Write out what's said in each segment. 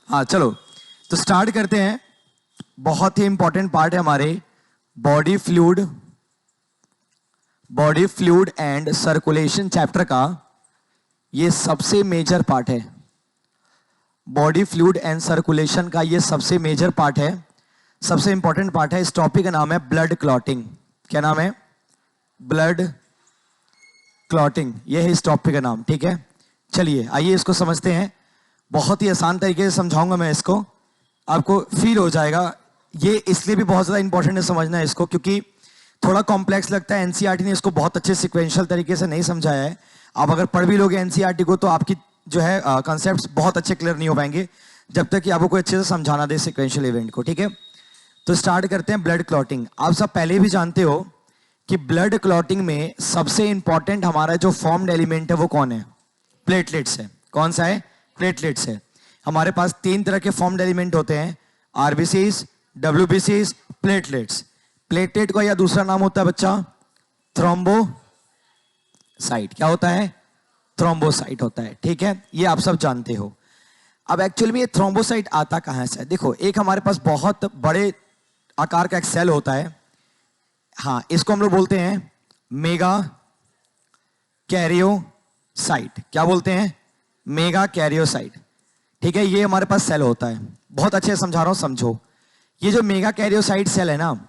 हाँ चलो तो स्टार्ट करते हैं। बहुत ही इंपॉर्टेंट पार्ट है हमारे body fluid and circulation chapter का। ये सबसे मेजर पार्ट है। बॉडी फ्लूइड एंड सर्कुलेशन का ये सबसे मेजर पार्ट है, सबसे इंपॉर्टेंट पार्ट है। इस टॉपिक का नाम है ब्लड क्लॉटिंग। क्या नाम है? Blood clotting. ये है इस टॉपिक का नाम। ठीक है, चलिए आइए इसको समझते हैं। बहुत ही आसान तरीके से समझाऊंगा मैं इसको, आपको फील हो जाएगा। ये इसलिए भी बहुत ज़्यादा इंपॉर्टेंट है समझना है इसको, क्योंकि थोड़ा कॉम्प्लेक्स लगता है। एनसीईआरटी ने इसको बहुत अच्छे सिक्वेंशियल तरीके से नहीं समझाया है। आप अगर पढ़ भी लोगे एनसीईआरटी को तो आपकी जो है कॉन्सेप्ट्स बहुत अच्छे क्लियर नहीं हो पाएंगे जब तक कि आपको कोई अच्छे से समझाना दे सिक्वेंशियल इवेंट को। ठीक है, तो स्टार्ट करते हैं। ब्लड क्लॉटिंग, आप सब पहले भी जानते हो कि ब्लड क्लॉटिंग में सबसे इंपॉर्टेंट हमारा जो फॉर्म्ड एलिमेंट है वो कौन है? प्लेटलेट्स है। कौन सा है? प्लेटलेट्स है। हमारे पास 3 तरह के फॉर्म्ड एलिमेंट होते हैं, आरबीसीज, डब्ल्यूबीसीज, प्लेटलेट्स। प्लेटलेट का या दूसरा नाम होता है बच्चा थ्रोम्बोसाइट। क्या होता है? थ्रोम्बोसाइट होता है। ठीक है, ये आप सब जानते हो। अब एक्चुअली में ये थ्रोम्बोसाइट आता कहां से? देखो, एक हमारे पास बहुत बड़े आकार का एक सेल होता है। हाँ, इसको हम लोग बोलते हैं मेगा कैरियोसाइट। क्या बोलते हैं? Mega karyocyte. ठीक है, ये हमारे पास सेल होता है। बहुत अच्छे से समझा रहा हूं, समझो। ये जो मेगा कैरियोसाइट सेल है ना,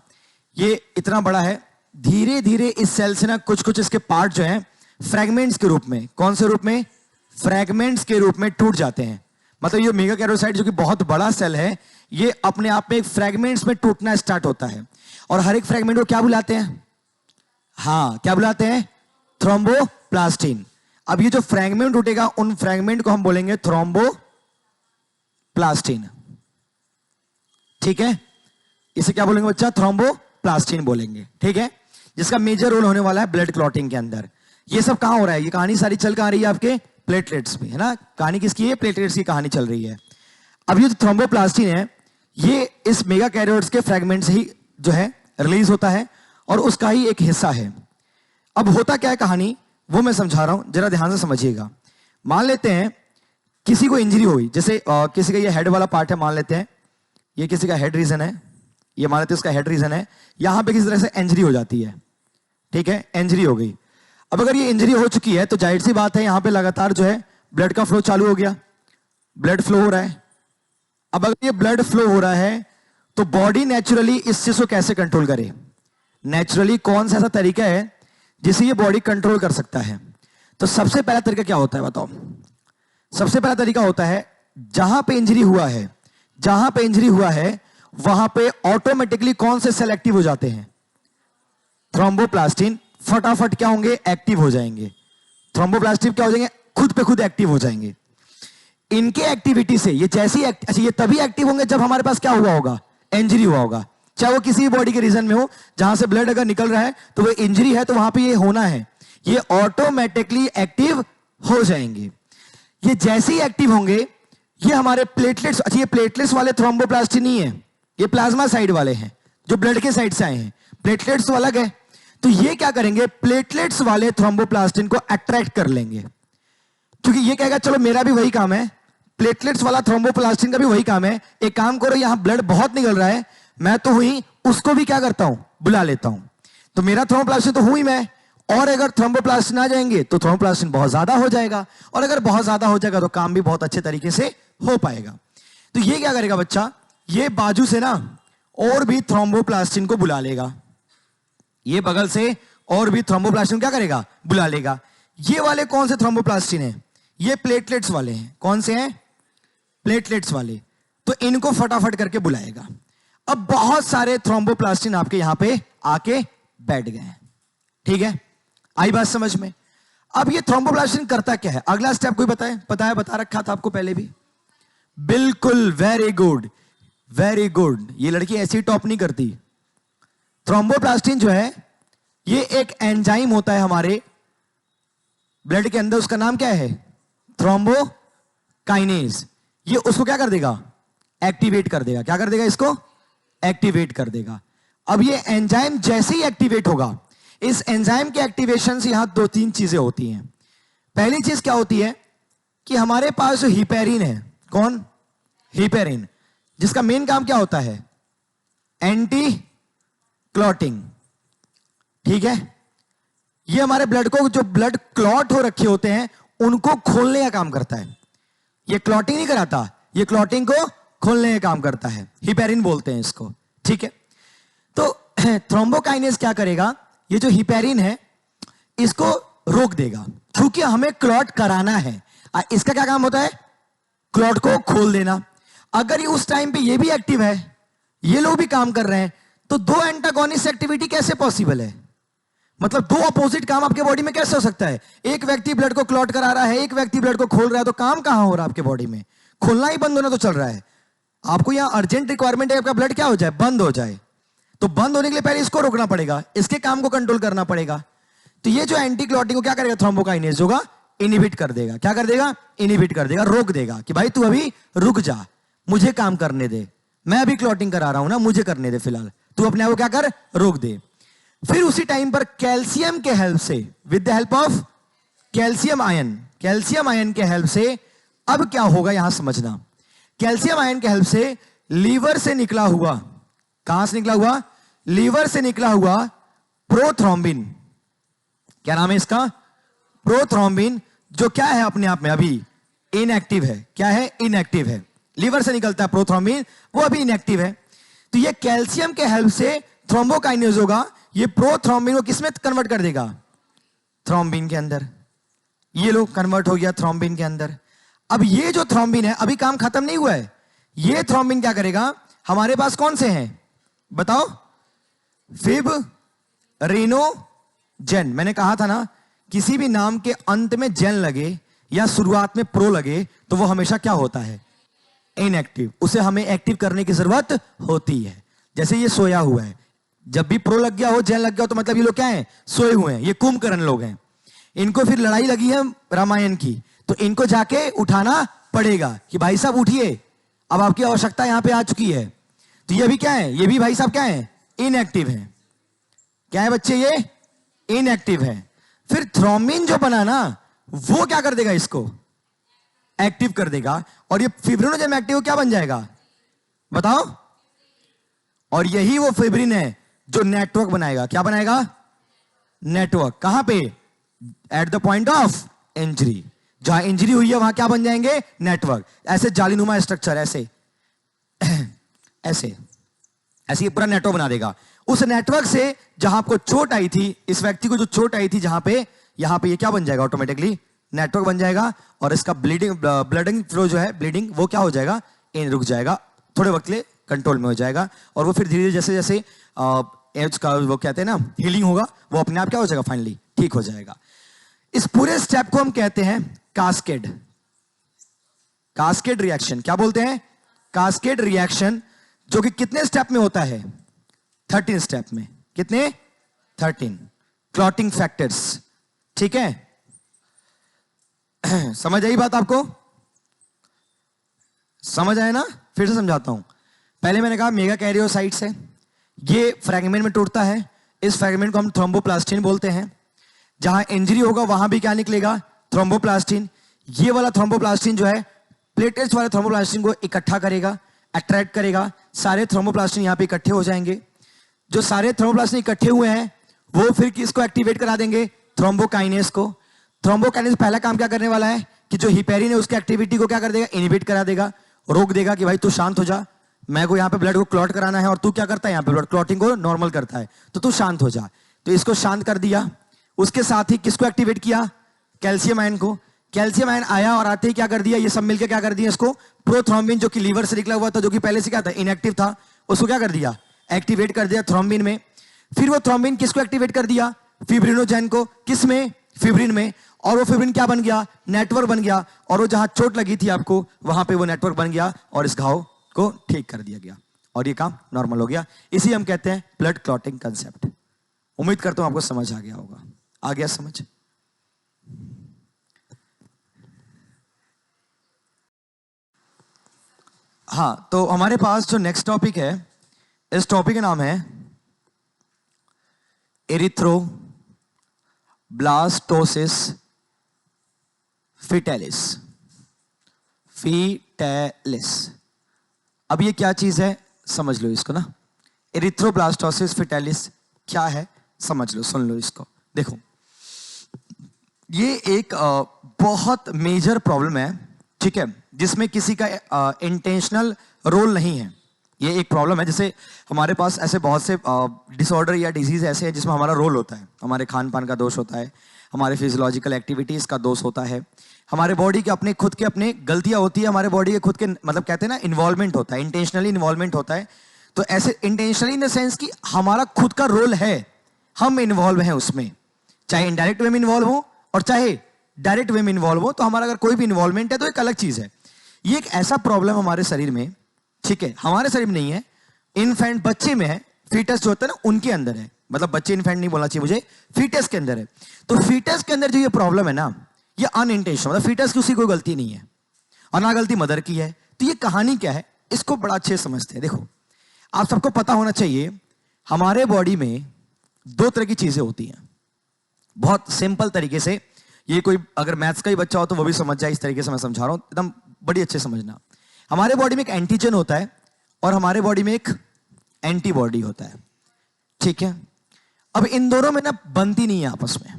ये इतना बड़ा है। धीरे धीरे इस सेल से ना कुछ कुछ इसके पार्ट जो हैं फ्रैगमेंट्स के रूप में, कौन से रूप में? फ्रैगमेंट्स के रूप में टूट जाते हैं। मतलब ये मेगा कैरियोसाइट जो कि बहुत बड़ा सेल है, ये अपने आप में एक फ्रैगमेंट्स में टूटना स्टार्ट होता है। और हर एक फ्रैगमेंट को क्या बुलाते हैं? हाँ, क्या बुलाते हैं? थ्रोम्बोप्लास्टिन। अब ये जो फ्रैगमेंट टूटेगा उन फ्रैगमेंट को हम बोलेंगे थ्रोम्बोप्लास्टिन। ठीक है, इसे क्या बोलेंगे बच्चा? थ्रोम्बोप्लास्टिन बोलेंगे। ठीक है, जिसका मेजर रोल होने वाला है ब्लड क्लॉटिंग के अंदर। ये सब कहां हो रहा है? ये कहानी सारी चल कहां रही है? आपके प्लेटलेट्स में, है ना। कहानी किसकी है? प्लेटलेट्स की कहानी चल रही है। अब ये जो थ्रोम्बोप्लास्टिन है, ये इस मेगा कैरियोट्स के फ्रैगमेंट से ही जो है रिलीज होता है और उसका ही एक हिस्सा है। अब होता क्या है कहानी, वो मैं समझा रहा हूं, जरा ध्यान से समझिएगा। मान लेते हैं किसी को इंजरी हुई, जैसे किसी का ये हेड वाला पार्ट है, मान लेते हैं ये किसी का हेड रीजन है, ये मान लेते हैं उसका हेड रीजन है। यहां पे किसी तरह से इंजरी हो जाती है। ठीक है, इंजरी हो गई। अब अगर ये इंजरी हो चुकी है तो जाहिर सी बात है यहां पे लगातार जो है ब्लड का फ्लो चालू हो गया, ब्लड फ्लो हो रहा है। अब अगर ये ब्लड फ्लो हो रहा है तो बॉडी नेचुरली इस चीज को कैसे कंट्रोल करे? नेचुरली कौन सा ऐसा तरीका है जिसे ये बॉडी कंट्रोल कर सकता है? तो सबसे पहला तरीका क्या होता है बताओ? सबसे पहला तरीका होता है, जहां पे इंजरी हुआ है, जहां पे इंजरी हुआ है वहां पे ऑटोमेटिकली कौन से सेल एक्टिव हो जाते हैं? थ्रोम्बोप्लास्टिन फटाफट क्या होंगे? एक्टिव हो जाएंगे। थ्रोम्बोप्लास्टिन क्या हो जाएंगे? खुद पे खुद एक्टिव हो जाएंगे। इनके एक्टिविटी से ये जैसी अच्छा, ये तभी एक्टिव होंगे जब हमारे पास क्या हुआ होगा? इंजरी हुआ होगा। चाहे वो किसी भी बॉडी के रीजन में हो, जहां से ब्लड अगर निकल रहा है तो वो इंजरी है तो वहां पे ये होना है, ये ऑटोमेटिकली एक्टिव हो जाएंगे। ये जैसे ही एक्टिव होंगे, ये हमारे प्लेटलेट्स, अच्छा ये प्लेटलेट्स वाले थ्रोम्बोप्लास्टिन नहीं है, ये प्लाज्मा साइड वाले हैं जो ब्लड के साइड से आए हैं। प्लेटलेट्स तो अलग है। तो ये क्या करेंगे? प्लेटलेट्स वाले थ्रोम्बोप्लास्टिन को अट्रैक्ट कर लेंगे, क्योंकि ये कहेगा चलो मेरा भी वही काम है, प्लेटलेट्स वाला थ्रोम्बोप्लास्टिन का भी वही काम है। एक काम करो, यहां ब्लड बहुत निकल रहा है, मैं तो हुई, उसको भी क्या करता हूं? बुला लेता हूं। तो मेरा थ्रोम्बोप्लास्टिन तो हुई मैं, और अगर थ्रोम्बोप्लास्टिन आ जाएंगे तो थ्रोम्बोप्लास्टिन बहुत ज्यादा हो जाएगा, और अगर बहुत ज्यादा हो जाएगा तो काम भी बहुत अच्छे तरीके से हो पाएगा। तो ये क्या करेगा बच्चा? ये बाजू से ना और भी थ्रोम्बोप्लास्टिन को बुला लेगा, ये बगल से और भी थ्रोम्बोप्लास्टिन क्या करेगा? बुला लेगा। ये वाले कौन से थ्रोम्बोप्लास्टिन है? ये प्लेटलेट्स वाले हैं। कौन से हैं? प्लेटलेट्स वाले। तो इनको फटाफट करके बुलाएगा। अब बहुत सारे थ्रोम्बोप्लास्टिन आपके यहां पे आके बैठ गए हैं। ठीक है, आई बात समझ में? अब ये थ्रोम्बोप्लास्टिन करता क्या है? अगला स्टेप कोई बताए? पता है, बता रखा था आपको पहले भी। बिल्कुल, वेरी गुड, वेरी गुड। ये लड़की ऐसी टॉप नहीं करती। थ्रोम्बोप्लास्टिन जो है ये एक एंजाइम होता है हमारे ब्लड के अंदर, उसका नाम क्या है? थ्रोम्बोकाइनेज। ये उसको क्या कर देगा? एक्टिवेट कर देगा। क्या कर देगा? इसको एक्टिवेट कर देगा। अब ये एंजाइम जैसे ही एक्टिवेट होगा, इस एंजाइम के एक्टिवेशन से यहां 2-3 चीजें होती हैं। पहली चीज क्या होती है कि हमारे पास जो हिपेरिन है, कौन? हिपेरिन, जिसका मेन काम क्या होता है? Anti clotting. ठीक है, ये हमारे ब्लड को, जो ब्लड क्लॉट हो रखे होते हैं उनको खोलने का काम करता है। ये क्लॉटिंग नहीं कराता, ये क्लॉटिंग को खोलने का काम करता है, हिपेरिन बोलते हैं इसको। ठीक है, तो थ्रोम्बोकाइनेज क्या करेगा? ये जो हिपेरिन है इसको रोक देगा, क्योंकि हमें क्लॉट कराना है। इसका क्या काम होता है? क्लॉट को खोल देना। अगर ये उस टाइम पे ये भी एक्टिव है, ये लोग भी काम कर रहे हैं, तो दो एंटागोनिस्ट एक्टिविटी कैसे पॉसिबल है? मतलब दो अपोजिट काम आपके बॉडी में कैसे हो सकता है? एक व्यक्ति ब्लड को क्लॉट करा रहा है, एक व्यक्ति ब्लड को खोल रहा है, तो काम कहां हो रहा है आपके बॉडी में? खोलना ही बंद होना तो चल रहा है। आपको यहां अर्जेंट रिक्वायरमेंट है आपका ब्लड क्या हो जाए? बंद हो जाए। तो बंद होने के लिए पहले इसको रोकना पड़ेगा, इसके काम को कंट्रोल करना पड़ेगा। तो ये जो एंटी क्लॉटिंग को क्या करेगा? थ्रोम्बोकाइनेज होगा, इनहिबिट कर देगा। क्या कर देगा? इनहिबिट कर देगा, रोक देगा कि भाई तू अभी रुक जा, मुझे काम करने दे, मैं अभी क्लॉटिंग करा रहा हूं ना, मुझे करने दे फिलहाल, तू अपने आप को क्या कर? रोक दे। फिर उसी टाइम पर कैल्शियम के हेल्प से, with the help of calcium ion, calcium ion के हेल्प से अब क्या होगा यहां समझना। कैल्शियम आयन के हेल्प से लीवर से निकला हुआ, कहां से निकला हुआ? लीवर से निकला हुआ प्रोथ्रोम्बिन, क्या नाम है इसका? प्रोथ्रोम्बिन, जो क्या है अपने आप में अभी इनएक्टिव है। क्या है? इनएक्टिव है। लीवर से निकलता है प्रोथ्रोम्बिन, वो अभी इनएक्टिव है। तो ये कैल्शियम के हेल्प से थ्रोम्बोकाइनेज होगा, ये प्रोथ्रोम्बिन को किसमें कन्वर्ट कर देगा? थ्रोम्बिन के अंदर। ये लोग कन्वर्ट हो गया थ्रोम्बिन के अंदर। अब ये जो थ्रोम्बिन है अभी काम खत्म नहीं हुआ है, ये थ्रोम्बिन क्या करेगा? हमारे पास कौन से हैं बताओ? फिब रिनोजेन। मैंने कहा था ना, किसी भी नाम के अंत में जेन लगे या शुरुआत में प्रो लगे तो वो हमेशा क्या होता है? इनएक्टिव। उसे हमें एक्टिव करने की जरूरत होती है। जैसे ये सोया हुआ है, जब भी प्रो लग गया हो, जेन लग गया हो, तो मतलब ये लोग क्या है? सोए हुए हैं। ये कुंभकर्ण लोग हैं। इनको फिर लड़ाई लगी है रामायण की, तो इनको जाके उठाना पड़ेगा कि भाई साहब उठिए, अब आपकी आवश्यकता यहां पे आ चुकी है। तो ये भी क्या है? ये भी भाई साहब क्या है? इनएक्टिव है। क्या है बच्चे? ये इनएक्टिव है। फिर थ्रोम्बिन जो बना ना, वो क्या कर देगा? इसको एक्टिव कर देगा, और ये फिब्रिनोजेन एक्टिव क्या बन जाएगा बताओ? और यही वो फिब्रिन है जो नेटवर्क बनाएगा। क्या बनाएगा? नेटवर्क। कहां पे? At the point of injury. जहां इंजरी हुई है वहां क्या बन जाएंगे? नेटवर्क। ऐसे जालीनुमा स्ट्रक्चर, ऐसे ऐसे ऐसे ये पूरा नेटवर्क बना देगा। उस नेटवर्क से जहां आपको चोट आई थी, इस व्यक्ति को जो चोट आई थी जहां पे, यहां पे ये क्या बन जाएगा? ऑटोमेटिकली नेटवर्क बन जाएगा, और इसका ब्लीडिंग फ्लो जो है, ब्लीडिंग, वो क्या हो जाएगा? रुक जाएगा, थोड़े वक्त लिए कंट्रोल में हो जाएगा। और वो फिर धीरे धीरे जैसे जैसे एज का वो कहते हैं ना हीलिंग होगा, वो अपने आप क्या हो जाएगा? फाइनली ठीक हो जाएगा। इस पूरे स्टेप को हम कहते हैं कास्केड। Cascade reaction. क्या बोलते हैं? कास्केड रिएक्शन, जो कि कितने स्टेप में होता है? 13 स्टेप में। कितने? 13 क्लॉटिंग फैक्टर्स। ठीक है, समझ आई बात आपको? समझ आया ना? फिर से समझाता हूं। पहले मैंने कहा मेगा कैरियोसाइट्स है, ये फ्रैगमेंट में टूटता है, इस फ्रैगमेंट को हम थ्रोम्बोप्लास्टिन बोलते हैं। जहां इंजरी होगा वहां भी क्या निकलेगा? थ्रोम्बोप्लास्टिन। ये वाला थ्रोम्बोप्लास्टिन जो है प्लेटलेट्स वाले थ्रोम्बोप्लास्टिन को इकट्ठा करेगा, अट्रैक्ट करेगा, सारे थ्रोम्बोप्लास्टिन यहां पे इकट्ठे हो जाएंगे। जो सारे थ्रोम्बोप्लास्टिन इकट्ठे हुए हैं वो फिर किसको एक्टिवेट करा देंगे? थ्रोम्बोकाइनेज को। थ्रोम्बोकाइनेज पहला काम क्या करने वाला है कि जो हिपेरिन है उसकी एक्टिविटी को क्या कर देगा? इनहिबिट करा देगा, रोक देगा कि भाई तू शांत हो जा, मैं को यहां पे ब्लड को क्लॉट कराना है और तू क्या करता है? यहां पे ब्लड क्लॉटिंग को नॉर्मल करता है, तो तू शांत हो जा। तो इसको शांत कर दिया। उसके साथ ही किसको एक्टिवेट किया? कैल्शियम आयन को। कैल्शियम आयन आया और आते ही क्या कर दिया? ये सब मिलकर क्या कर दिया? इसको प्रोथ्रोम्बिन, जो कि लीवर से निकला हुआ था, जो कि पहले से क्या था? इनएक्टिव था, उसको क्या कर दिया? एक्टिवेट कर दिया थ्रोम्बिन में। फिर वो थ्रोम्बिन किसको एक्टिवेट कर दिया? फिब्रिनोजेन को। किस में? फिब्रिन में। और वो फिब्रिन क्या बन गया? नेटवर्क बन गया, और वो जहां चोट लगी थी आपको वहां पे वो नेटवर्क बन गया और इस घाव को ठीक कर दिया गया और ये काम नॉर्मल हो गया। इसी हम कहते हैं ब्लड क्लॉटिंग कंसेप्ट। उम्मीद करता हूं आपको समझ आ गया होगा। आ गया समझ? हाँ, तो हमारे पास जो नेक्स्ट टॉपिक है, इस टॉपिक का नाम है एरिथ्रोब्लास्टोसिस फीटैलिस। फीटैलिस। अब ये क्या चीज है समझ लो इसको ना, एरिथ्रोब्लास्टोसिस फिटालिस क्या है समझ लो, सुन लो इसको। देखो ये एक बहुत मेजर प्रॉब्लम है, ठीक है, जिसमें किसी का इंटेंशनल रोल नहीं है। ये एक प्रॉब्लम है, जैसे हमारे पास ऐसे बहुत से डिसऑर्डर या डिजीज ऐसे हैं जिसमें हमारा रोल होता है, हमारे खान पान का दोष होता है, हमारे फिजियोलॉजिकल एक्टिविटीज का दोष होता है, हमारे बॉडी के अपने खुद के अपने गलतियां होती है, हमारे बॉडी के खुद के मतलब कहते हैं ना इन्वॉल्वमेंट होता है, इंटेंशनली इन्वॉल्वमेंट होता है। तो ऐसे इंटेंशनली इन द सेंस कि हमारा खुद का रोल है, हम इन्वॉल्व हैं उसमें, चाहे इनडायरेक्ट वे में इन्वॉल्व हो और चाहे डायरेक्ट वे में इन्वॉल्व हो। तो हमारा अगर कोई भी इन्वॉल्वमेंट है तो एक अलग चीज है। ये एक ऐसा प्रॉब्लम हमारे शरीर में, ठीक है, हमारे शरीर में नहीं है, इन्फेंट बच्चे में है, फीटस जो होता है ना उनके अंदर है, मतलब बच्चे इन्फेंट नहीं बोलना चाहिए मुझे, फीटस के अंदर है। तो फीटस के अंदर जो ये प्रॉब्लम है ना, ये अनइंटेंशनल, मतलब फीटस की उसकी कोई गलती नहीं है और ना गलती मदर की है। तो ये कहानी क्या है इसको बड़ा अच्छे समझते हैं। देखो आप सबको पता होना चाहिए हमारे बॉडी में दो तरह की चीजें होती हैं, बहुत सिंपल तरीके से। ये कोई अगर मैथ्स का ही बच्चा हो तो वो भी समझ जाए, इस तरीके से मैं समझा रहा हूं, एकदम बड़ी अच्छे समझना। हमारे बॉडी में एक एंटीजन होता है और हमारे बॉडी में एक एंटीबॉडी होता है, ठीक है। अब इन दोनों में ना बनती नहीं है आपस में,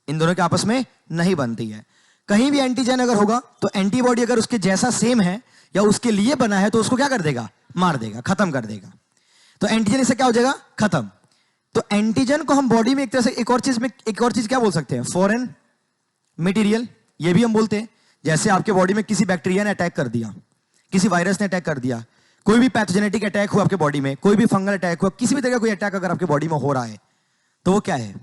इन दोनों के आपस में नहीं बनती है। कहीं भी एंटीजन अगर होगा तो एंटीबॉडी अगर उसके जैसा सेम है या उसके लिए बना है तो उसको क्या कर देगा, मार देगा, खत्म कर देगा। तो एंटीजन इससे क्या हो जाएगा, खत्म। तो एंटीजन को हम बॉडी में एक तरह से एक और चीज क्या बोल सकते हैं, फॉरेन मटेरियल, ये भी हम बोलते हैं। जैसे आपके बॉडी में किसी बैक्टीरिया ने अटैक कर दिया, किसी वायरस ने अटैक कर दिया, कोई भी पैथोजेनेटिक अटैक हुआ आपके बॉडी में, कोई भी फंगल अटैक हुआ, किसी भी तरह का कोई अटैक अगर आपके बॉडी में हो रहा है तो वो क्या है,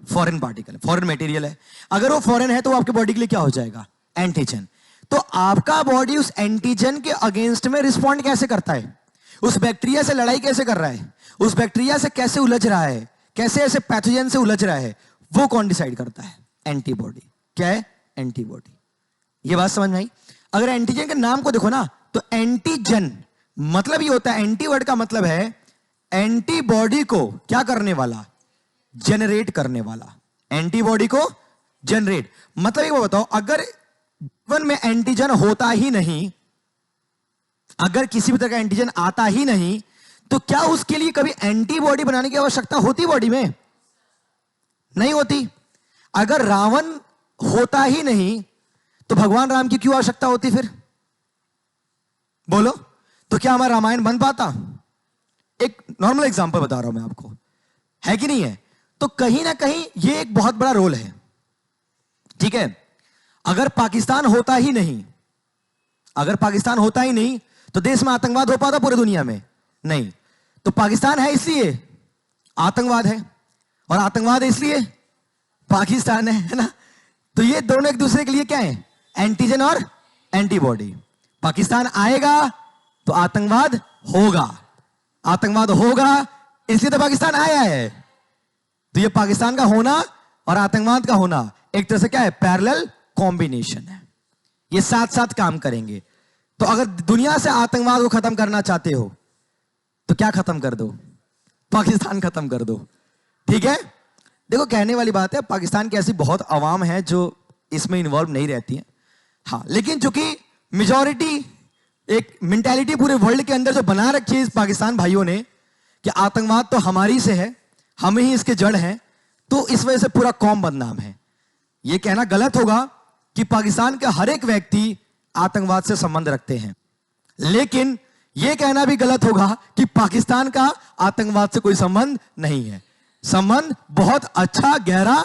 फॉरेन पार्टिकल, फॉरेन मटेरियल है। अगर वो फॉरेन है तो वो आपके बॉडी के लिए क्या हो जाएगा, एंटीजन। तो आपका बॉडी उस एंटीजन के अगेंस्ट में रिस्पॉन्ड कैसे करता है, उस बैक्टीरिया से लड़ाई कैसे कर रहा है, उस बैक्टीरिया से कैसे उलझ रहा है, कैसे ऐसे पैथोजन से उलझ रहा है, वो कौन डिसाइड करता है, एंटीबॉडी। क्या है, एंटीबॉडी। ये बात समझ में आई। अगर एंटीजन के नाम को देखो ना तो एंटीजन मतलब ये होता है, एंटी वर्ड का मतलब है एंटीबॉडी को क्या करने वाला, जनरेट करने वाला, एंटीबॉडी को जनरेट। मतलब ये बताओ अगर जीवन में एंटीजन होता ही नहीं, अगर किसी भी तरह का एंटीजन आता ही नहीं तो क्या उसके लिए कभी एंटीबॉडी बनाने की आवश्यकता होती बॉडी में, नहीं होती। अगर रावण होता ही नहीं तो भगवान राम की क्यों आवश्यकता होती फिर, बोलो। तो क्या हमारा रामायण बन पाता, एक नॉर्मल एग्जांपल बता रहा हूं मैं आपको, है कि नहीं है। तो कहीं ना कहीं ये एक बहुत बड़ा रोल है, ठीक है। अगर पाकिस्तान होता ही नहीं, अगर पाकिस्तान होता ही नहीं तो देश में आतंकवाद हो पाता पूरी दुनिया में, नहीं। तो पाकिस्तान है इसलिए आतंकवाद है, और आतंकवाद है इसलिए पाकिस्तान है ना। तो ये दोनों एक दूसरे के लिए क्या है, एंटीजन और एंटीबॉडी। पाकिस्तान आएगा तो आतंकवाद होगा, आतंकवाद होगा इसलिए तो पाकिस्तान आया है। तो ये पाकिस्तान का होना और आतंकवाद का होना एक तरह से क्या है, पैरेलल कॉम्बिनेशन है, ये साथ साथ काम करेंगे। तो अगर दुनिया से आतंकवाद को खत्म करना चाहते हो तो क्या खत्म कर दो, पाकिस्तान खत्म कर दो, ठीक है। देखो कहने वाली बात है, पाकिस्तान की ऐसी बहुत आवाम है जो इसमें इन्वॉल्व नहीं रहती है, हाँ, लेकिन चूंकि मेजॉरिटी एक मेंटालिटी पूरे वर्ल्ड के अंदर जो बना रखी है इस पाकिस्तान भाइयों ने कि आतंकवाद तो हमारी से है, हम ही इसके जड़ हैं, तो इस वजह से पूरा कौम बदनाम है। यह कहना गलत होगा कि पाकिस्तान का हर एक व्यक्ति आतंकवाद से संबंध रखते हैं, लेकिन यह कहना भी गलत होगा कि पाकिस्तान का आतंकवाद से कोई संबंध नहीं है। संबंध बहुत अच्छा, गहरा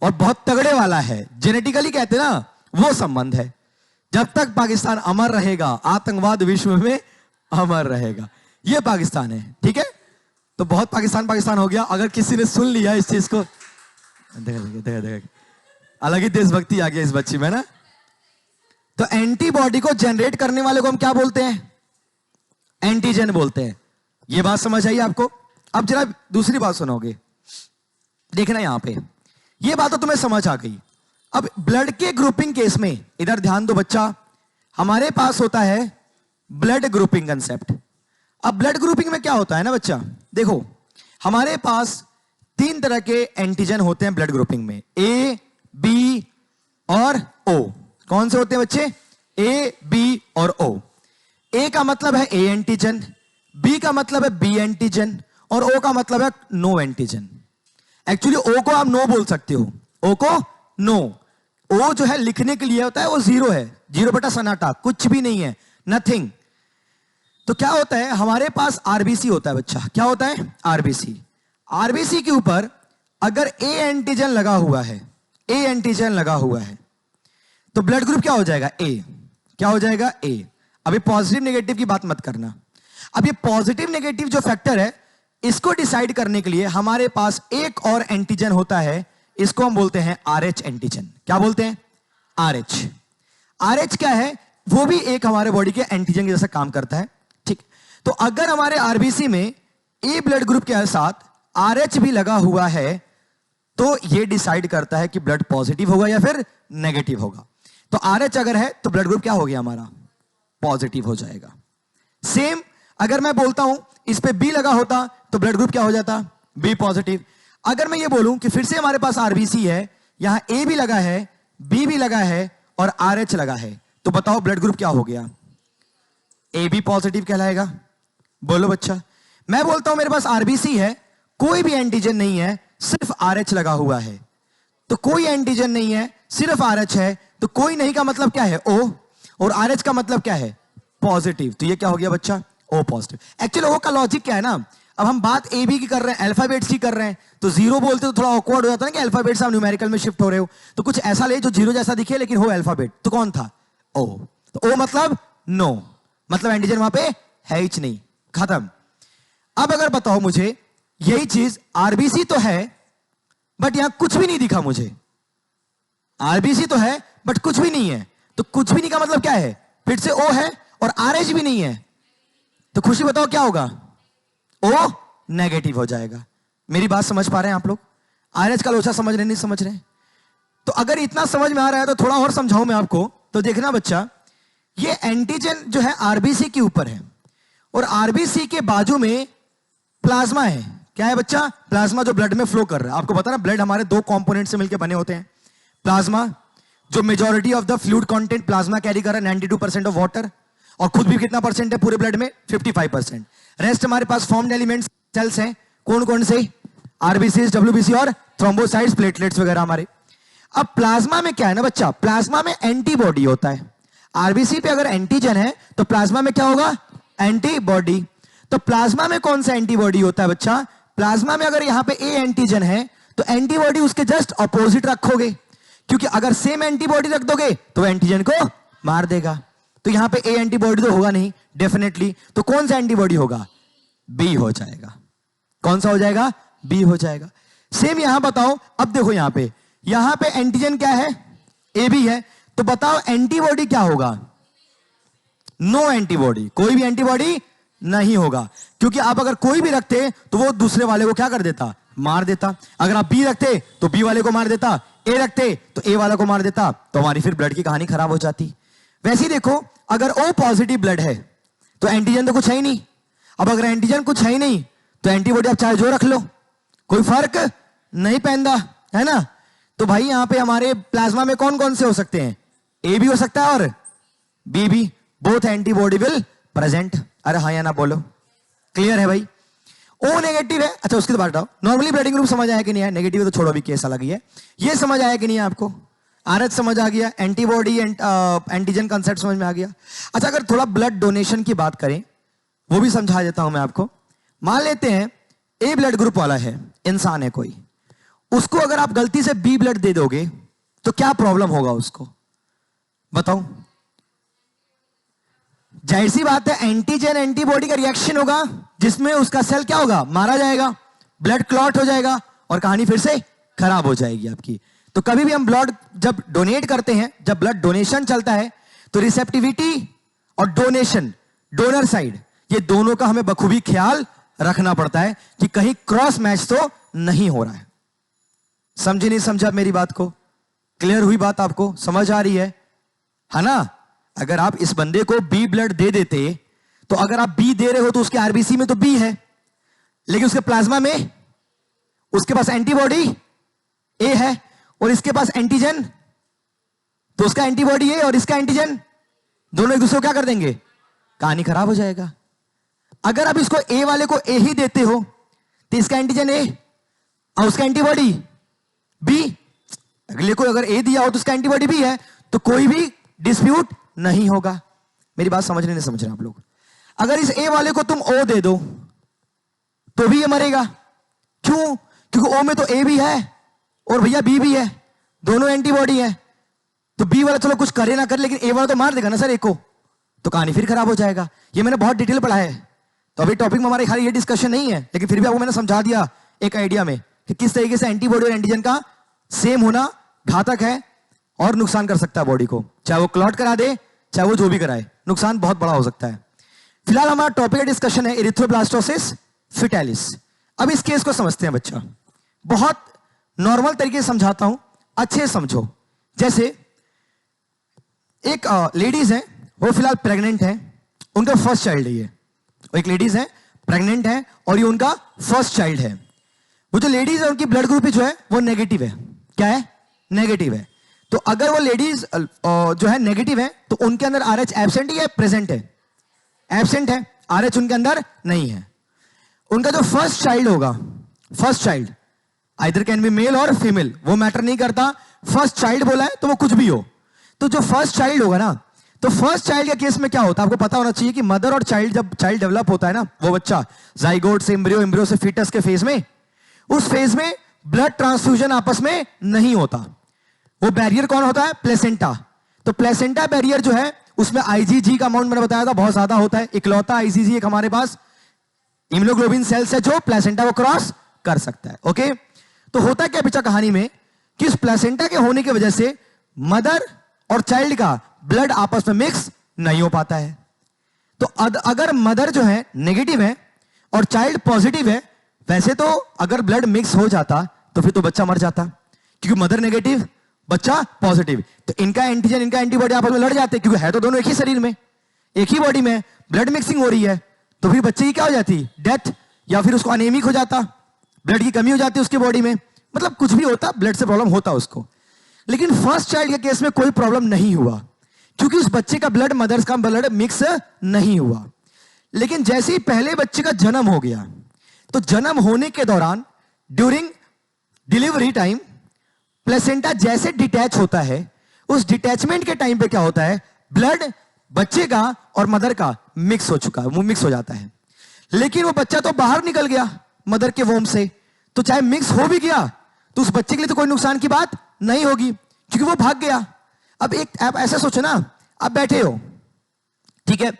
और बहुत तगड़े वाला है, जेनेटिकली कहते ना वो संबंध है। जब तक पाकिस्तान अमर रहेगा आतंकवाद विश्व में अमर रहेगा, ये पाकिस्तान है, ठीक है। तो बहुत पाकिस्तान पाकिस्तान हो गया। अगर किसी ने सुन लिया इस चीज को, देख अलग ही देशभक्ति आ गया इस बच्ची में ना। तो एंटीबॉडी को जनरेट करने वाले को हम क्या बोलते हैं, एंटीजन बोलते हैं। ये बात समझ आई आपको। अब जरा दूसरी बात सुनोगे, देखना यहां पे, ये बात तो तुम्हें समझ आ गई। अब ब्लड के ग्रुपिंग केस में इधर ध्यान दो बच्चा, हमारे पास होता है ब्लड ग्रुपिंग कंसेप्ट। अब ब्लड ग्रुपिंग में क्या होता है ना बच्चा, देखो हमारे पास तीन तरह के एंटीजन होते हैं ब्लड ग्रुपिंग में, ए, बी और ओ। कौन से होते हैं बच्चे, ए, बी और ओ। ए का मतलब है ए एंटीजन, बी का मतलब है बी एंटीजन और ओ का मतलब है नो एंटीजन। एक्चुअली ओ को आप नो बोल सकते हो, ओ को नो। ओ जो है लिखने के लिए होता है वो जीरो है, जीरो बटा सन्नाटा, कुछ भी नहीं है, नथिंग। तो क्या होता है, हमारे पास आरबीसी होता है बच्चा, क्या होता है आरबीसी। आरबीसी के ऊपर अगर ए एंटीजन लगा हुआ है, ए एंटीजन लगा हुआ है, तो ब्लड ग्रुप क्या हो जाएगा ए, क्या हो जाएगा ए। अभी पॉजिटिव नेगेटिव की बात मत करना। अब ये पॉजिटिव नेगेटिव जो फैक्टर है, इसको डिसाइड करने के लिए हमारे पास एक और एंटीजन होता है, इसको हम बोलते हैं आरएच एंटीजन। क्या बोलते हैं, आरएच। आरएच क्या है, वो भी एक हमारे बॉडी के एंटीजन के जैसा काम करता है, ठीक। तो अगर हमारे आरबीसी में ए ब्लड ग्रुप के साथ आरएच भी लगा हुआ है, तो ये डिसाइड करता है कि ब्लड पॉजिटिव होगा या फिर नेगेटिव होगा। तो आरएच अगर है तो ब्लड ग्रुप क्या हो गया हमारा, पॉजिटिव हो जाएगा। सेम अगर मैं बोलता हूं इस पे बी लगा होता तो ब्लड ग्रुप क्या हो जाता, बी पॉजिटिव। अगर मैं ये बोलूं कि फिर से हमारे पास आरबीसी है, यहां ए भी लगा है, बी भी लगा है और आरएच लगा है, तो बताओ ब्लड ग्रुप क्या हो गया, ए बी पॉजिटिव कहलाएगा। बोलो बच्चा। मैं बोलता हूं मेरे पास आरबीसी है, कोई भी एंटीजन नहीं है, सिर्फ आरएच लगा हुआ है, तो कोई एंटीजन नहीं है, सिर्फ आरएच है, तो कोई नहीं का मतलब क्या है ओ, और आरएच का मतलब क्या है पॉजिटिव, तो ये क्या हो गया बच्चा, ओ पॉजिटिव। एक्चुअली ओ का लॉजिक क्या है ना, अब हम बात ए बी की कर रहे हैं, अल्फाबेट्स की कर रहे हैं, तो जीरो बोलते तो थोड़ा ऑकवर्ड हो जाता है ना कि अल्फाबेट्स आप न्यूमेरिकल में शिफ्ट हो रहे हो, तो कुछ ऐसा ले जो जीरो जैसा दिखे लेकिन हो अल्फाबेट, तो कौन था ओ। तो ओ मतलब नो, मतलब एंटीजन वहां पे है ही नहीं, खत्म। अब अगर बताओ मुझे यही चीज आरबीसी तो है बट यहां कुछ भी नहीं दिखा मुझे, आरबीसी तो है बट कुछ भी नहीं है, तो कुछ भी नहीं का मतलब क्या है, फिर से ओ है और आरएच भी नहीं है, तो खुशी बताओ क्या होगा, ओ नेगेटिव हो जाएगा। मेरी बात समझ पा रहे हैं आप लोग, आरएच का लोचा समझ रहे नहीं समझ रहे। तो अगर इतना समझ में आ रहा है तो थोड़ा और समझाऊं मैं आपको, तो देखना बच्चा, ये एंटीजन जो है आरबीसी के ऊपर है और आरबीसी के बाजू में प्लाज्मा है। क्या है बच्चा, प्लाज्मा जो ब्लड में फ्लो कर रहा है। आपको पता ना ब्लड हमारे दो कंपोनेंट से मिलकर बने होते हैं, प्लाज्मा जो majority of the fluid content plasma carry कर रहा है 92% ऑफ वाटर, और खुद भी कितना परसेंट है पूरे ब्लड में 55%। रेस्ट हमारे पास फॉर्म्ड एलिमेंट्स सेल्स हैं, कौन कौन से, आरबीसी, डब्ल्यूबीसी और थ्रोम्बोसाइट्स, प्लेटलेट्स वगैरह हमारे। अब प्लाज्मा में क्या है ना बच्चा, प्लाज्मा में एंटीबॉडी होता है। आरबीसी पे अगर एंटीजन है तो प्लाज्मा में क्या होगा, एंटीबॉडी। तो प्लाज्मा में कौन सा एंटीबॉडी होता है बच्चा, प्लाज्मा में अगर यहां पे ए एंटीजन है तो एंटीबॉडी उसके जस्ट अपोजिट रखोगे, क्योंकि अगर सेम एंटीबॉडी रख दोगे तो एंटीजन को मार देगा। तो यहां पे ए एंटीबॉडी तो होगा नहीं डेफिनेटली, तो कौन सा एंटीबॉडी होगा, बी हो जाएगा। कौन सा हो जाएगा, बी हो जाएगा। सेम यहां बताओ, अब देखो यहां पे एंटीजन क्या है, ए बी है, तो बताओ एंटीबॉडी क्या होगा, नो एंटीबॉडी, कोई भी एंटीबॉडी नहीं होगा, क्योंकि आप अगर कोई भी रखते तो वो दूसरे वाले को क्या कर देता, मार देता। अगर आप बी रखते तो बी वाले को मार देता, ए रखते तो ए वाला को मार देता, तो हमारी फिर ब्लड की कहानी खराब हो जाती। वैसे ही देखो, अगर ओ पॉजिटिव ब्लड है तो एंटीजन तो कुछ है ही नहीं। अब अगर एंटीजन कुछ है ही नहीं तो एंटीबॉडी आप चाहे जो रख लो, कोई फर्क नहीं पैदा, है ना। तो भाई यहां पे हमारे प्लाज्मा में कौन कौन से हो सकते हैं, ए भी हो सकता है और बी भी, बोथ एंटीबॉडी विल प्रेजेंट। अरे हाँ या ना बोलो, क्लियर है भाई। ओ नेगेटिव है, अच्छा उसकी तो बात बताओ, नॉर्मली ब्लडिंग ग्रुप समझ आया कि नहीं आया, नेगेटिव तो छोड़ो, भी केस अलग ही है। ये समझ आया कि नहीं आपको, आरएच समझ आ गया, एंटीबॉडी एंटीजन कंसेप्ट समझ में आ गया। अच्छा अगर थोड़ा ब्लड डोनेशन की बात करें, वो भी समझा देता हूं मैं आपको। मान लेते हैं ए ब्लड ग्रुप वाला है इंसान है कोई, उसको अगर आप गलती से बी ब्लड दे दोगे तो क्या प्रॉब्लम होगा उसको, बताओ। जाहिर सी बात है, एंटीजन एंटीबॉडी का रिएक्शन होगा जिसमें उसका सेल क्या होगा, मारा जाएगा, ब्लड क्लॉट हो जाएगा और कहानी फिर से खराब हो जाएगी आपकी। तो कभी भी हम ब्लड जब डोनेट करते हैं, जब ब्लड डोनेशन चलता है, तो रिसेप्टिविटी और डोनेशन, डोनर साइड, ये दोनों का हमें बखूबी ख्याल रखना पड़ता है कि कहीं क्रॉस मैच तो नहीं हो रहा है। समझे नहीं समझा मेरी बात को, क्लियर हुई बात, आपको समझ आ रही है ना। अगर आप इस बंदे को बी ब्लड दे देते, तो अगर आप बी दे रहे हो तो उसके आरबीसी में तो बी है, लेकिन उसके प्लाज्मा में उसके पास एंटीबॉडी ए है और इसके पास एंटीजन, तो उसका एंटीबॉडी ए और इसका एंटीजन दोनों एक दूसरे को क्या कर देंगे, कहानी खराब हो जाएगा। अगर आप इसको ए वाले को ए ही देते हो तो इसका एंटीजन ए और उसका एंटीबॉडी बी, अगले को अगर ए दिया हो तो उसका एंटीबॉडी बी है, तो कोई भी डिस्प्यूट नहीं होगा। मेरी बात समझ नहीं समझ रहे आप लोग। अगर इस ए वाले को तुम ओ दे दो तो भी ये मरेगा। क्यों? क्योंकि ओ में तो ए भी है और भैया बी भी है, दोनों एंटीबॉडी है। तो बी वाला चलो कुछ करे ना करे, लेकिन ए वाला तो मार देगा ना सर ए को, तो कहानी फिर खराब हो जाएगा। ये मैंने बहुत डिटेल पढ़ा है, तो अभी टॉपिक में हमारे खाली ये डिस्कशन नहीं है, लेकिन फिर भी आपको मैंने समझा दिया एक आइडिया में कि किस तरीके से एंटीबॉडी और एंटीजन का सेम होना घातक है और नुकसान कर सकता है बॉडी को। चाहे वो क्लॉट करा दे, चाहे वो जो भी कराए, नुकसान बहुत बड़ा हो सकता है। फिलहाल हमारा टॉपिक का डिस्कशन है एरिथ्रोब्लास्टोसिस फिटालिस। अब इस केस को समझते हैं बच्चा, बहुत नॉर्मल तरीके से समझाता हूं, अच्छे से समझो। जैसे एक लेडीज है, वो फिलहाल प्रेग्नेंट है, उनका फर्स्ट चाइल्ड है ये। एक लेडीज है, प्रेग्नेंट है और ये उनका फर्स्ट चाइल्ड है। वो जो लेडीज है उनकी ब्लड ग्रुप जो है वो नेगेटिव है। क्या है? नेगेटिव है। तो अगर वो लेडीज जो है नेगेटिव है तो उनके अंदर आरएच एब्सेंट है या प्रेजेंट है? एब्सेंट है, आरएच उनके अंदर नहीं है। उनका जो फर्स्ट चाइल्ड होगा, first child either can be male और फीमेल, वो मैटर नहीं करता। फर्स्ट चाइल्ड बोला है तो वो कुछ भी हो। तो जो फर्स्ट चाइल्ड होगा ना, तो फर्स्ट चाइल्ड के केस में क्या होता है आपको पता होना चाहिए कि मदर और चाइल्ड, जब चाइल्ड डेवलप होता है ना, वो बच्चा जाइगोट से एम्ब्रियो, एम्ब्रियो से फीटस के फेज में, उस फेज में ब्लड ट्रांसफ्यूजन आपस में नहीं होता। वो बैरियर कौन होता है? प्लेसेंटा। तो प्लेसेंटा बैरियर जो है उसमें आईजीजी का अमाउंट मैंने बताया था बहुत ज्यादा होता है। इकलौता आईजीजी एक हमारे पास इम्यूनोग्लोबिन सेल्स है जो प्लेसेंटा को क्रॉस कर सकता है। ओके, तो होता क्या बच्चा कहानी में कि इस प्लेसेंटा के होने की वजह से मदर और चाइल्ड का ब्लड आपस में मिक्स नहीं हो पाता है। तो अगर मदर जो है नेगेटिव है और चाइल्ड पॉजिटिव है, वैसे तो अगर ब्लड मिक्स हो जाता तो फिर तो बच्चा मर जाता, क्योंकि मदर नेगेटिव बच्चा पॉजिटिव, तो इनका एंटीजन इनका एंटीबॉडी आपस में लड़ जाते, क्योंकि है तो दोनों एक ही शरीर में, एक ही बॉडी में, ब्लड मिक्सिंग हो रही है। तो फिर बच्चे की क्या हो जाती? डेथ, या फिर उसको अनेमिक हो जाता, ब्लड की कमी हो जाती है उसकी बॉडी में, मतलब कुछ भी होता, ब्लड से प्रॉब्लम होता उसको। लेकिन फर्स्ट चाइल्ड के केस में कोई प्रॉब्लम नहीं हुआ, क्योंकि उस बच्चे का ब्लड मदर्स का ब्लड मिक्स नहीं हुआ। लेकिन जैसे ही पहले बच्चे का जन्म हो गया, तो जन्म होने के दौरान ड्यूरिंग डिलीवरी टाइम प्लेसेंटा जैसे डिटैच होता है, उस डिटैचमेंट के टाइम पे क्या होता है? ब्लड बच्चे का और मदर का मिक्स हो चुका है, वो मिक्स हो जाता है। लेकिन वो बच्चा तो बाहर निकल गया मदर के वोम से, तो चाहे मिक्स हो भी गया तो उस बच्चे के लिए तो कोई नुकसान की बात नहीं होगी, क्योंकि वो भाग गया। अब एक आप ऐसा सोचो ना, आप बैठे हो, ठीक है,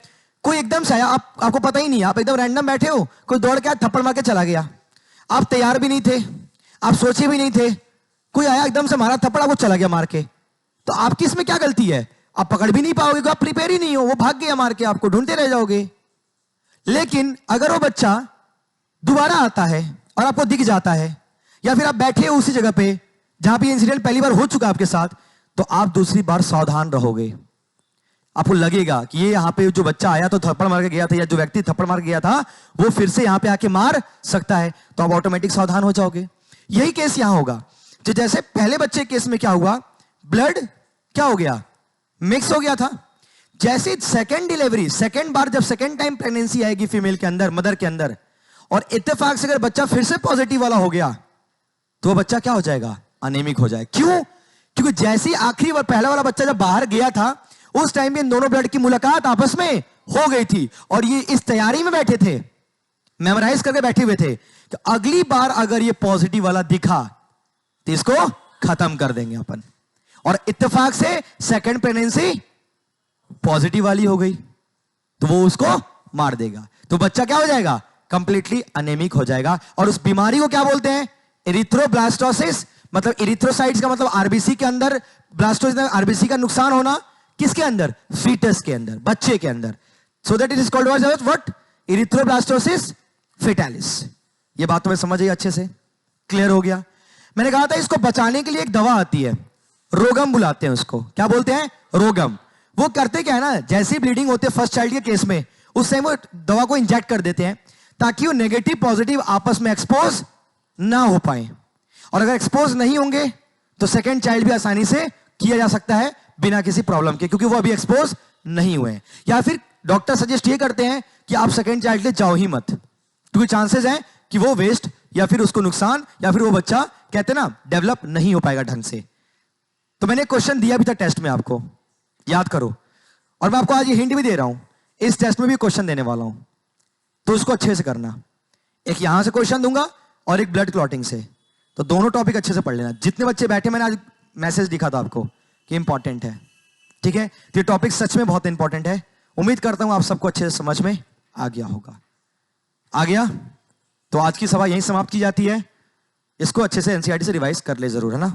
कोई एकदम से आया, आपको पता ही नहीं, आप एकदम रैंडम बैठे हो, कोई दौड़ के थप्पड़ मार के चला गया, आप तैयार भी नहीं थे, आप सोचे भी नहीं थे, कोई आया एकदम से मारा थप्पड़, आपको चला गया मार के, तो आपकी इसमें क्या गलती है? आप पकड़ भी नहीं पाओगे, आप प्रिपेयर ही नहीं हो, वो भाग गया मार के, आपको ढूंढते रह जाओगे। लेकिन अगर वो बच्चा दोबारा आता है और आपको दिख जाता है, या फिर आप बैठे हो उसी जगह पे जहां पे इंसिडेंट पहली बार हो चुका आपके साथ, तो आप दूसरी बार सावधान रहोगे। आपको लगेगा कि ये यहाँ पे जो बच्चा आया तो थप्पड़ मार के गया था, या जो व्यक्ति थप्पड़ मार के गया था वो फिर से यहाँ पे आके मार सकता है, तो आप ऑटोमेटिक सावधान हो जाओगे। यही केस यहाँ होगा। जो जैसे पहले बच्चे केस में क्या हुआ, ब्लड क्या हो गया? मिक्स हो गया था। जैसे सेकेंड डिलीवरी, सेकेंड बार जब सेकेंड टाइम प्रेगनेंसी आएगी फीमेल के अंदर, मदर के अंदर, और इत्तेफाक से अगर बच्चा फिर से पॉजिटिव वाला हो गया, तो बच्चा क्या हो जाएगा? अनेमिक हो जाए। क्यों? क्योंकि जैसे आखिरी बार पहला वाला बच्चा जब बाहर गया था, उस टाइम पे इन दोनों ब्लड की मुलाकात आपस में हो गई थी, और ये इस तैयारी में बैठे थे, मेमोराइज करके बैठे हुए थे कि अगली बार अगर ये पॉजिटिव वाला दिखा तो इसको खत्म कर देंगे अपन। और इत्तेफाक से सेकंड प्रेगनेंसी पॉजिटिव वाली हो गई, तो वो उसको मार देगा, तो बच्चा क्या हो जाएगा? कंप्लीटली अनेमिक हो जाएगा। और उस बीमारी को क्या बोलते हैं? एरिथ्रोब्लास्टोसिस। मतलब इरिथ्रोसाइट्स का मतलब आरबीसी के अंदर, ब्लास्टोसिस आरबीसी का नुकसान होना, किसके अंदर? फीटस के अंदर, बच्चे के अंदर। So that it is called what? Erythroblastosis fetalis. ये बात तुम्हें समझ आई अच्छे से? क्लियर हो गया? मैंने कहा था इसको बचाने के लिए एक दवा आती है, रोगम बुलाते हैं उसको। क्या बोलते हैं? रोगम। वो करते क्या है ना, जैसी ब्लीडिंग होती है फर्स्ट चाइल्ड के केस में, उस टाइम वो दवा को इंजेक्ट कर देते हैं ताकि वो नेगेटिव पॉजिटिव आपस में एक्सपोज ना हो पाए, और अगर एक्सपोज नहीं होंगे तो सेकेंड चाइल्ड भी आसानी से किया जा सकता है बिना किसी प्रॉब्लम के, क्योंकि वो अभी एक्सपोज नहीं हुए। या फिर डॉक्टर सजेस्ट ये करते हैं कि आप सेकेंड चाइल्ड ले जाओ ही मत, क्योंकि चांसेस हैं कि वो वेस्ट या फिर उसको नुकसान या फिर वो बच्चा कहते हैं ना डेवलप नहीं हो पाएगा ढंग से। तो मैंने क्वेश्चन दिया भी था टेस्ट में, आपको याद करो, और मैं आपको आज ये हिंट भी दे रहा हूं, इस टेस्ट में भी क्वेश्चन देने वाला हूं, तो उसको अच्छे से करना। एक यहां से क्वेश्चन दूंगा और एक ब्लड क्लॉटिंग से, तो दोनों टॉपिक अच्छे से पढ़ लेना। जितने बच्चे बैठे, मैंने आज मैसेज दिखा था आपको कि इंपॉर्टेंट है, ठीक है। तो ये टॉपिक सच में बहुत इंपॉर्टेंट है। उम्मीद करता हूं आप सबको अच्छे से समझ में आ गया होगा। आ गया? तो आज की सभा यहीं समाप्त की जाती है। इसको अच्छे से एनसीईआरटी से रिवाइज कर ले जरूर, है ना।